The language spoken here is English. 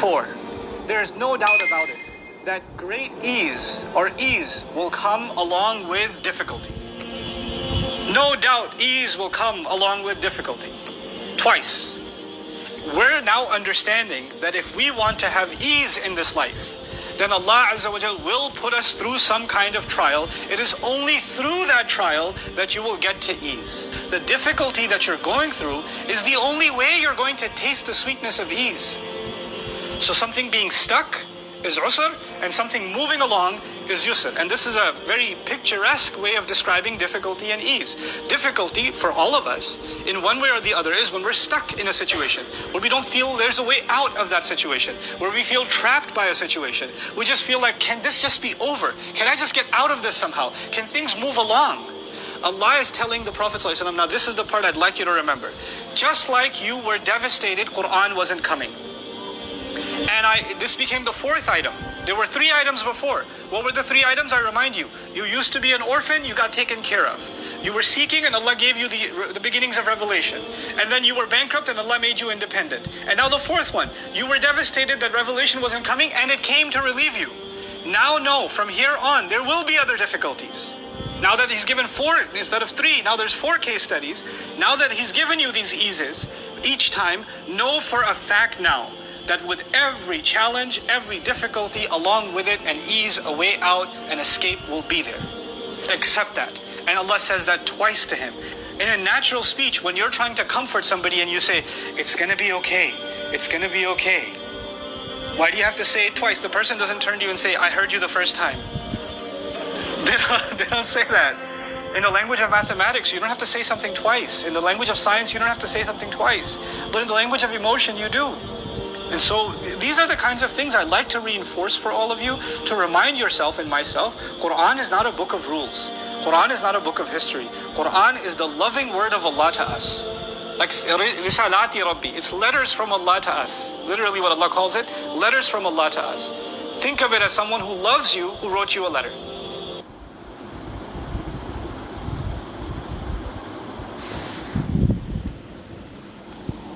4. There is no doubt about it that great ease or ease will come along with difficulty. No doubt ease will come along with difficulty. Twice. We're now understanding that if we want to have ease in this life, then Allah Azza wa Jal will put us through some kind of trial. It is only through that trial that you will get to ease. The difficulty that you're going through is the only way you're going to taste the sweetness of ease. So something being stuck is usr, and something moving along is yusr. And this is a very picturesque way of describing difficulty and ease. Difficulty for all of us, in one way or the other, is when we're stuck in a situation, where we don't feel there's a way out of that situation, where we feel trapped by a situation. We just feel like, can this just be over? Can I just get out of this somehow? Can things move along? Allah is telling the Prophet ﷺ, now this is the part I'd like you to remember. Just like you were devastated, Quran wasn't coming. And this became the 4th item. There were 3 items before. What were the 3 items? I remind you. You used to be an orphan, you got taken care of. You were seeking and Allah gave you the beginnings of revelation. And then you were bankrupt and Allah made you independent. And now the 4th one. You were devastated that revelation wasn't coming and it came to relieve you. Now know, from here on, there will be other difficulties. Now that He's given 4 instead of 3, now there's 4 case studies. Now that He's given you these eases, each time, know for a fact now that with every challenge, every difficulty, along with it, an ease, a way out, an escape will be there. Accept that. And Allah says that twice to him. In a natural speech, when you're trying to comfort somebody and you say, it's gonna be okay, it's gonna be okay. Why do you have to say it twice? The person doesn't turn to you and say, I heard you the first time. They don't say that. In the language of mathematics, you don't have to say something twice. In the language of science, you don't have to say something twice. But in the language of emotion, you do. And so these are the kinds of things I like to reinforce for all of you, to remind yourself and myself, Quran is not a book of rules. Quran is not a book of history. Quran is the loving word of Allah to us. Like risalati Rabbi, it's letters from Allah to us. Literally what Allah calls it, letters from Allah to us. Think of it as someone who loves you, who wrote you a letter.